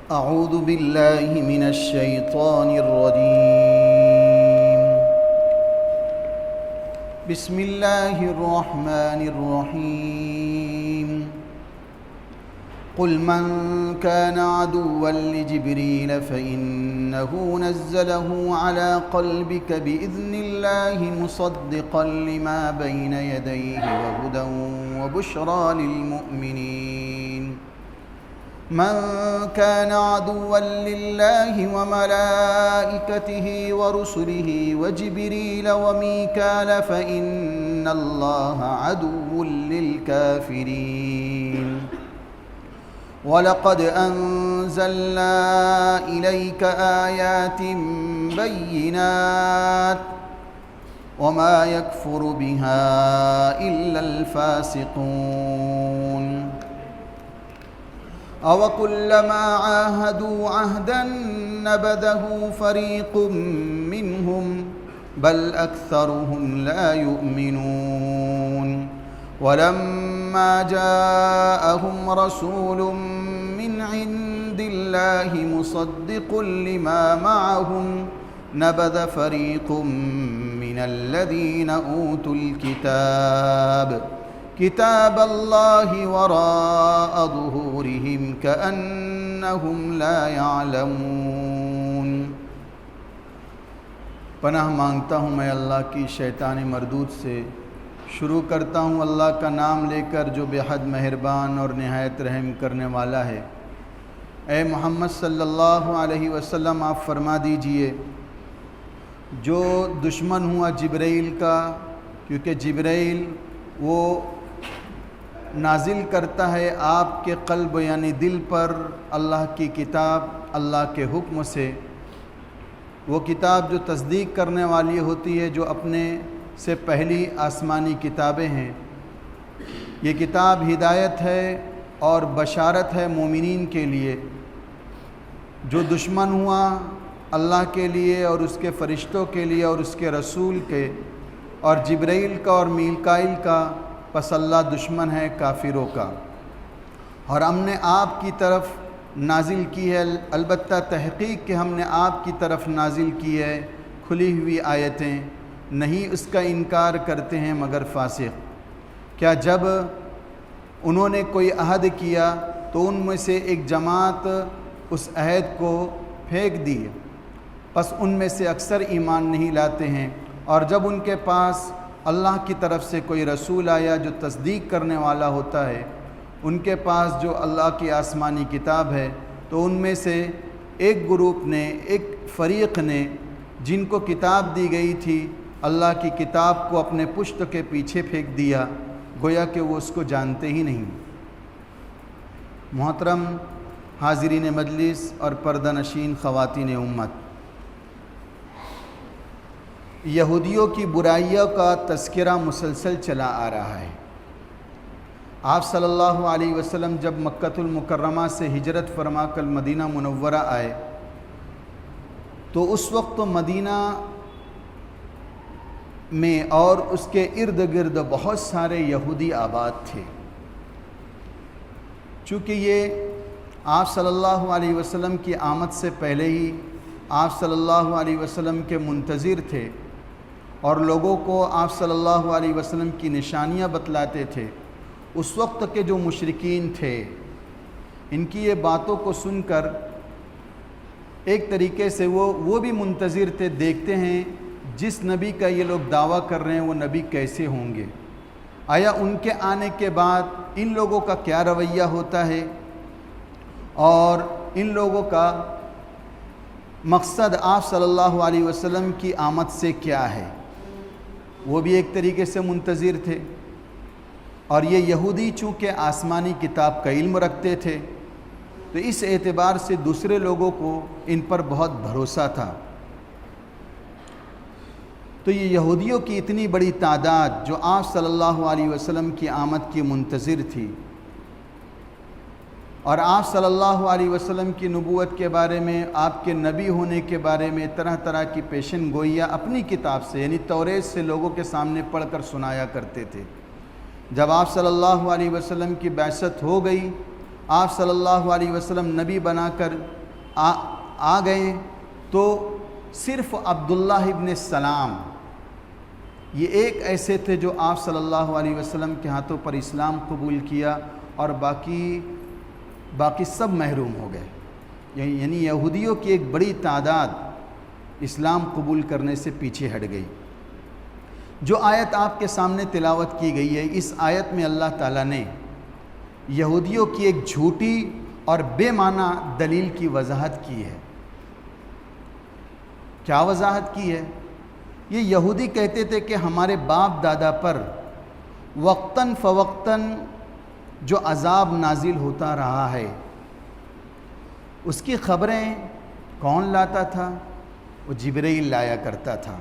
أعوذ بالله من الشيطان الرجيم. بسم الله الرحمن الرحيم. قل من كان عدوا لجبريل فإنه نزله على قلبك بإذن الله مصدقا لما بين يديه وهدى وبشرى للمؤمنين. من كان عدوا لله وملائكته ورسله وجبريل وميكال فإن الله عدو للكافرين. وَلَقَدْ أَنزَلْنَا إِلَيْكَ آيَاتٍ بَيِّنَاتٍ وَمَا يَكْفُرُ بِهَا إِلَّا الْفَاسِقُونَ. أَوَكُلَّمَا عَاهَدُوا عَهْدًا نَبَذَهُ فَرِيقٌ مِّنْهُمْ بَلْ أَكْثَرُهُمْ لَا يُؤْمِنُونَ. وَلَمَّا جَاءَهُمْ رَسُولٌ مِّنْ عِندِ اللَّهِ مُصَدِّقٌ لِمَا مَعَهُمْ نَبَذَ فَرِيقٌ مِّنَ الَّذِينَ أُوتُوا الْكِتَابَ كِتَابَ اللَّهِ وَرَاءَ ظُهُورِهِمْ كَأَنَّهُمْ لَا يَعْلَمُونَ. پناہ مانگتا ہوں میں اللہ کی شیطان مردود سے. شروع کرتا ہوں اللہ کا نام لے کر جو بے حد مہربان اور نہایت رحم کرنے والا ہے. اے محمد صلی اللہ علیہ وسلم آپ فرما دیجئے جو دشمن ہوا جبرائیل کا، کیونکہ جبرائیل وہ نازل کرتا ہے آپ کے قلب یعنی دل پر اللہ کی کتاب اللہ کے حکم سے. وہ کتاب جو تصدیق کرنے والی ہوتی ہے، جو اپنے سے پہلی آسمانی کتابیں ہیں. یہ کتاب ہدایت ہے اور بشارت ہے مومنین کے لیے. جو دشمن ہوا اللہ کے لیے اور اس کے فرشتوں کے لیے اور اس کے رسول کے اور جبرائیل کا اور میکائیل کا، پس اللہ دشمن ہے کافروں کا. اور ہم نے آپ کی طرف نازل کی ہے، البتہ تحقیق کہ ہم نے آپ کی طرف نازل کی ہے کھلی ہوئی آیتیں، نہیں اس کا انکار کرتے ہیں مگر فاسق. کیا جب انہوں نے کوئی عہد کیا تو ان میں سے ایک جماعت اس عہد کو پھینک دی، پس ان میں سے اکثر ایمان نہیں لاتے ہیں. اور جب ان کے پاس اللہ کی طرف سے کوئی رسول آیا جو تصدیق کرنے والا ہوتا ہے، ان کے پاس جو اللہ کی آسمانی کتاب ہے، تو ان میں سے ایک گروپ نے، ایک فریق نے، جن کو کتاب دی گئی تھی، اللہ کی کتاب کو اپنے پشت کے پیچھے پھینک دیا، گویا کہ وہ اس کو جانتے ہی نہیں. محترم حاضرین مجلس اور پردہ نشین خواتین امت، یہودیوں کی برائیوں کا تذکرہ مسلسل چلا آ رہا ہے. آپ صلی اللہ علیہ وسلم جب مکہ المکرمہ سے ہجرت فرما کر مدینہ منورہ آئے تو اس وقت مدینہ میں اور اس کے ارد گرد بہت سارے یہودی آباد تھے. چونکہ یہ آپ صلی اللہ علیہ وسلم کی آمد سے پہلے ہی آپ صلی اللہ علیہ وسلم کے منتظر تھے اور لوگوں کو آپ صلی اللہ علیہ وسلم کی نشانیاں بتلاتے تھے. اس وقت کے جو مشرکین تھے، ان کی یہ باتوں کو سن کر ایک طریقے سے وہ بھی منتظر تھے، دیکھتے ہیں جس نبی کا یہ لوگ دعویٰ کر رہے ہیں وہ نبی کیسے ہوں گے، آیا ان کے آنے کے بعد ان لوگوں کا کیا رویہ ہوتا ہے اور ان لوگوں کا مقصد آپ صلی اللہ علیہ وسلم کی آمد سے کیا ہے. وہ بھی ایک طریقے سے منتظر تھے. اور یہ یہودی چونکہ آسمانی کتاب کا علم رکھتے تھے تو اس اعتبار سے دوسرے لوگوں کو ان پر بہت بھروسہ تھا. تو یہ یہودیوں کی اتنی بڑی تعداد جو آپ صلی اللہ علیہ وسلم کی آمد کی منتظر تھی اور آپ صلی اللہ علیہ وسلم کی نبوت کے بارے میں، آپ کے نبی ہونے کے بارے میں طرح طرح کی پیشن گوئیاں اپنی کتاب سے یعنی توریت سے لوگوں کے سامنے پڑھ کر سنایا کرتے تھے. جب آپ صلی اللہ علیہ وسلم کی بعثت ہو گئی، آپ صلی اللہ علیہ وسلم نبی بنا کر آ گئے تو صرف عبداللہ ابن سلام یہ ایک ایسے تھے جو آپ صلی اللہ علیہ وسلم کے ہاتھوں پر اسلام قبول کیا، اور باقی سب محروم ہو گئے، یعنی یہودیوں کی ایک بڑی تعداد اسلام قبول کرنے سے پیچھے ہٹ گئی۔ جو آیت آپ کے سامنے تلاوت کی گئی ہے، اس آیت میں اللہ تعالیٰ نے یہودیوں کی ایک جھوٹی اور بے معنی دلیل کی وضاحت کی ہے۔ کیا وضاحت کی ہے؟ یہ یہودی کہتے تھے کہ ہمارے باپ دادا پر وقتاً فوقتاً جو عذاب نازل ہوتا رہا ہے، اس کی خبریں کون لاتا تھا؟ وہ جبرائیل لایا کرتا تھا۔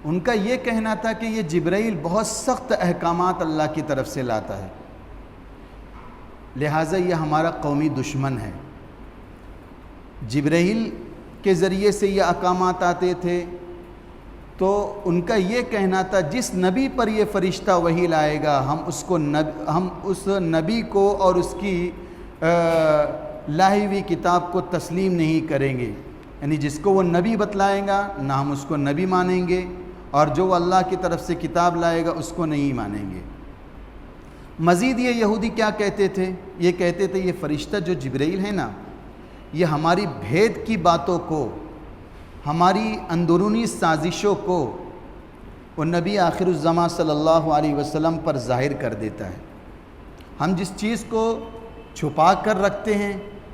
ان کا یہ کہنا تھا کہ یہ جبرائیل بہت سخت احکامات اللہ کی طرف سے لاتا ہے، لہٰذا یہ ہمارا قومی دشمن ہے۔ جبرائیل کے ذریعے سے یہ احکامات آتے تھے، تو ان کا یہ کہنا تھا جس نبی پر یہ فرشتہ وحی لائے گا ہم اس نبی کو اور اس کی لائی ہوئی کتاب کو تسلیم نہیں کریں گے، یعنی جس کو وہ نبی بتلائیں گا نہ ہم اس کو نبی مانیں گے، اور جو وہ اللہ کی طرف سے کتاب لائے گا اس کو نہیں مانیں گے۔ مزید یہ یہودی کیا کہتے تھے؟ یہ کہتے تھے یہ فرشتہ جو جبرائیل ہے نا، یہ ہماری بھید کی باتوں کو، ہماری اندرونی سازشوں کو وہ نبی آخر الزماں صلی اللہ علیہ وسلم پر ظاہر کر دیتا ہے۔ ہم جس چیز کو چھپا کر رکھتے ہیں،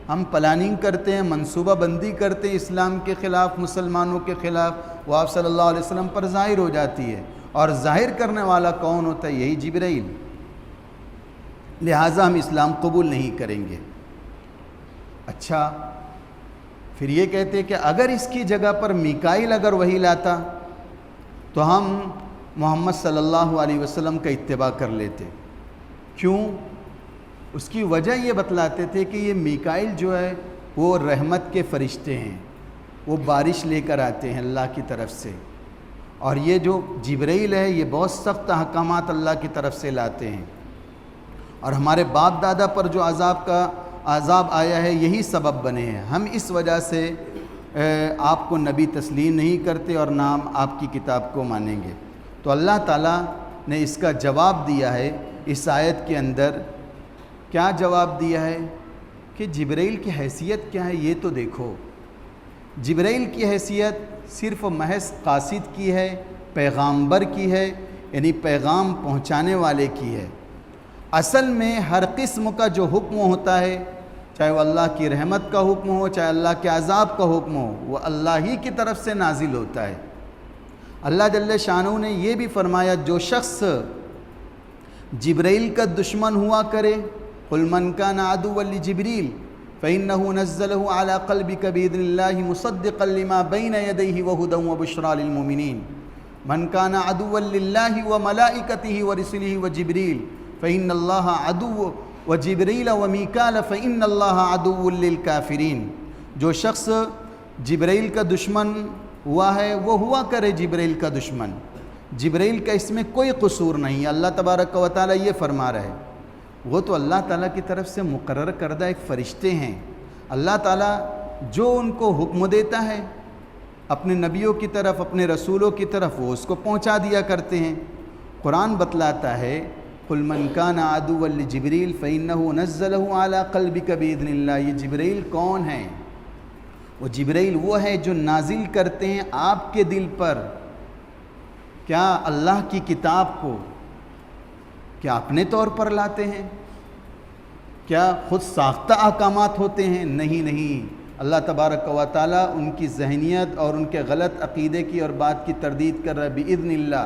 ہم پلاننگ کرتے ہیں، منصوبہ بندی کرتے ہیں اسلام کے خلاف، مسلمانوں کے خلاف، وہ آپ صلی اللہ علیہ وسلم پر ظاہر ہو جاتی ہے، اور ظاہر کرنے والا کون ہوتا ہے؟ یہی جبرائیل۔ لہٰذا ہم اسلام قبول نہیں کریں گے۔ اچھا، پھر یہ کہتے ہیں کہ اگر اس کی جگہ پر میکائیل اگر وحی لاتا تو ہم محمد صلی اللہ علیہ وسلم کا اتباع کر لیتے۔ کیوں؟ اس کی وجہ یہ بتلاتے تھے کہ یہ میکائیل جو ہے وہ رحمت کے فرشتے ہیں، وہ بارش لے کر آتے ہیں اللہ کی طرف سے، اور یہ جو جبرائیل ہے یہ بہت سخت احکامات اللہ کی طرف سے لاتے ہیں، اور ہمارے باپ دادا پر جو عذاب آیا ہے یہی سبب بنے ہیں، ہم اس وجہ سے آپ کو نبی تسلیم نہیں کرتے اور نہ ہم آپ کی کتاب کو مانیں گے۔ تو اللہ تعالیٰ نے اس کا جواب دیا ہے اس آیت کے اندر۔ کیا جواب دیا ہے؟ کہ جبرائیل کی حیثیت کیا ہے یہ تو دیکھو۔ جبرائیل کی حیثیت صرف محض قاصد کی ہے، پیغامبر کی ہے، یعنی پیغام پہنچانے والے کی ہے۔ اصل میں ہر قسم کا جو حکم ہوتا ہے، چاہے وہ اللہ کی رحمت کا حکم ہو، چاہے اللہ کے عذاب کا حکم ہو، وہ اللہ ہی کی طرف سے نازل ہوتا ہے۔ اللہ جل شانہ نے یہ بھی فرمایا جو شخص جبرائیل کا دشمن ہوا کرے، قل من کان عدوا لجبریل فإنه نزله على قلبك بإذن الله مصدقا لما بين يديه وهدى وبشرى للمؤمنين من كان عدوا لله وملائكته ورسله وجبريل فإن الله عدو وجبريل وميكال فإن الله عدو للكافرين۔ جو شخص جبرائیل کا دشمن ہوا ہے وہ ہوا کرے جبرائیل کا دشمن، جبرائیل کا اس میں کوئی قصور نہیں۔ اللہ تبارک و تعالیٰ یہ فرما رہا ہے، وہ تو اللہ تعالیٰ کی طرف سے مقرر کردہ ایک فرشتے ہیں۔ اللہ تعالیٰ جو ان کو حکم دیتا ہے اپنے نبیوں کی طرف، اپنے رسولوں کی طرف، وہ اس کو پہنچا دیا کرتے ہیں۔ قرآن بتلاتا ہے قل من کان عدوا لجبریل فإنه نزله على قلبك بإذن اللہ۔ یہ جبرائیل کون ہے؟ وہ جبرائیل وہ ہے جو نازل کرتے ہیں آپ کے دل پر کیا اللہ کی کتاب کو، کیا اپنے طور پر لاتے ہیں؟ کیا خود ساختہ احکامات ہوتے ہیں؟ نہیں، اللہ تبارک و تعالیٰ ان کی ذہنیت اور ان کے غلط عقیدے کی اور بات کی تردید کر رہا ہے۔ بإذن اللہ،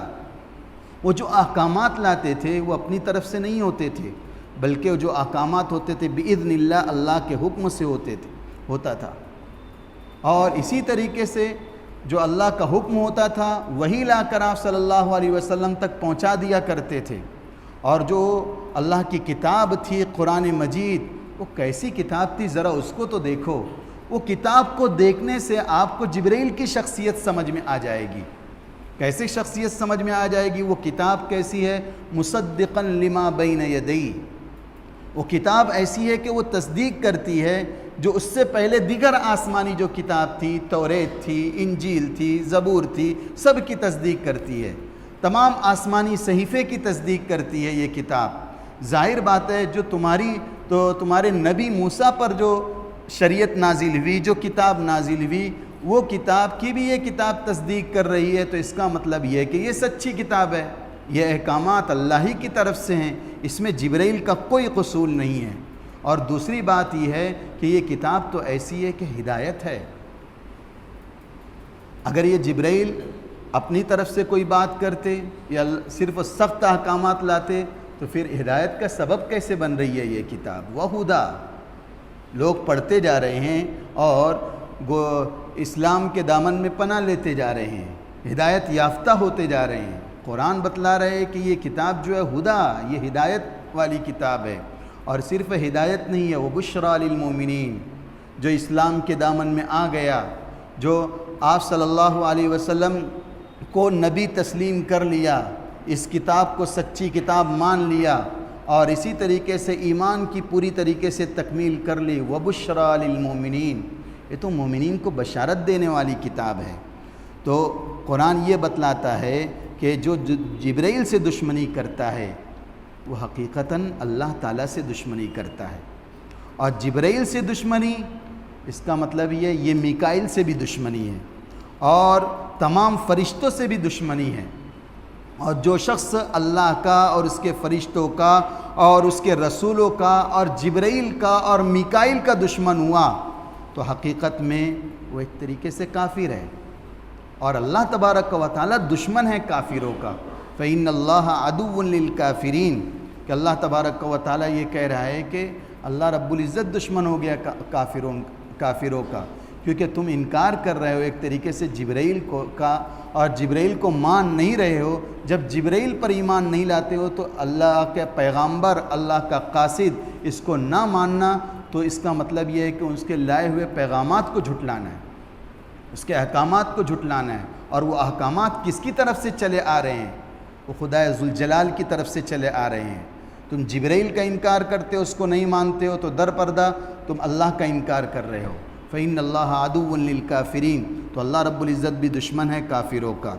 وہ جو احکامات لاتے تھے وہ اپنی طرف سے نہیں ہوتے تھے، بلکہ وہ جو احکامات ہوتے تھے بإذن اللہ، اللہ کے حکم سے ہوتا تھا۔ اور اسی طریقے سے جو اللہ کا حکم ہوتا تھا وہی لا کر آپ صلی اللہ علیہ وسلم تک پہنچا دیا کرتے تھے۔ اور جو اللہ کی کتاب تھی قرآن مجید، وہ کیسی کتاب تھی ذرا اس کو تو دیکھو۔ وہ کتاب کو دیکھنے سے آپ کو جبرائیل کی شخصیت سمجھ میں آ جائے گی۔ کیسے شخصیت سمجھ میں آ جائے گی؟ وہ کتاب کیسی ہے؟ مصدقا لما بین یدی، وہ کتاب ایسی ہے کہ وہ تصدیق کرتی ہے جو اس سے پہلے دیگر آسمانی جو کتاب تھی، توریت تھی، انجیل تھی، زبور تھی، سب کی تصدیق کرتی ہے، تمام آسمانی صحیفے کی تصدیق کرتی ہے یہ کتاب۔ ظاہر بات ہے جو تمہارے نبی موسیٰ پر جو شریعت نازل ہوئی، جو کتاب نازل ہوئی، وہ کتاب کی بھی یہ کتاب تصدیق کر رہی ہے، تو اس کا مطلب یہ ہے کہ یہ سچی کتاب ہے، یہ احکامات اللہ ہی کی طرف سے ہیں، اس میں جبرائیل کا کوئی قصور نہیں ہے۔ اور دوسری بات یہ ہے کہ یہ کتاب تو ایسی ہے کہ ہدایت ہے۔ اگر یہ جبرائیل اپنی طرف سے کوئی بات کرتے یا صرف سخت احکامات لاتے تو پھر ہدایت کا سبب کیسے بن رہی ہے یہ کتاب؟ وَہُدیٰ، لوگ پڑھتے جا رہے ہیں اور اسلام کے دامن میں پناہ لیتے جا رہے ہیں، ہدایت یافتہ ہوتے جا رہے ہیں۔ قرآن بتلا رہے ہیں کہ یہ کتاب جو ہے ہدا، یہ ہدایت والی کتاب ہے، اور صرف ہدایت نہیں ہے، وہ بشریٰ للمؤمنین، جو اسلام کے دامن میں آ گیا، جو آپ صلی اللہ علیہ وسلم کو نبی تسلیم کر لیا، اس کتاب کو سچی کتاب مان لیا، اور اسی طریقے سے ایمان کی پوری طریقے سے تکمیل کر لی، وَبُشْرَىٰ لِلْمُؤْمِنِينَ، یہ تو مومنین کو بشارت دینے والی کتاب ہے۔ تو قرآن یہ بتلاتا ہے کہ جو جبرائیل سے دشمنی کرتا ہے وہ حقیقتاً اللہ تعالیٰ سے دشمنی کرتا ہے، اور جبرائیل سے دشمنی اس کا مطلب یہ میکائیل سے بھی دشمنی ہے، اور تمام فرشتوں سے بھی دشمنی ہے۔ اور جو شخص اللہ کا اور اس کے فرشتوں کا اور اس کے رسولوں کا اور جبرائیل کا اور میکائیل کا دشمن ہوا تو حقیقت میں وہ ایک طریقے سے کافر ہے، اور اللہ تبارک و تعالیٰ دشمن ہے کافروں کا۔ فَإِنَّ اللَّهَ عَدُوٌّ لِّلْكَافِرِينَ، کہ اللہ تبارک و تعالیٰ یہ کہہ رہا ہے کہ اللہ رب العزت دشمن ہو گیا کافروں کا، کیونکہ تم انکار کر رہے ہو ایک طریقے سے جبرائیل کا، اور جبرائیل کو مان نہیں رہے ہو۔ جب جبرائیل پر ایمان نہیں لاتے ہو تو اللہ کے پیغامبر، اللہ کا قاصد، اس کو نہ ماننا تو اس کا مطلب یہ ہے کہ اس کے لائے ہوئے پیغامات کو جھٹلانا ہے، اس کے احکامات کو جھٹلانا ہے، اور وہ احکامات کس کی طرف سے چلے آ رہے ہیں؟ وہ خدائے ذوالجلال کی طرف سے چلے آ رہے ہیں۔ تم جبرائیل کا انکار کرتے ہو، اس کو نہیں مانتے ہو، تو در پردہ تم اللہ کا انکار کر رہے ہو۔ فَإِنَّ اللَّهَ عَدُوٌّ لِّلْكَافِرِينَ، تو اللہ رب العزت بھی دشمن ہے کافروں کا۔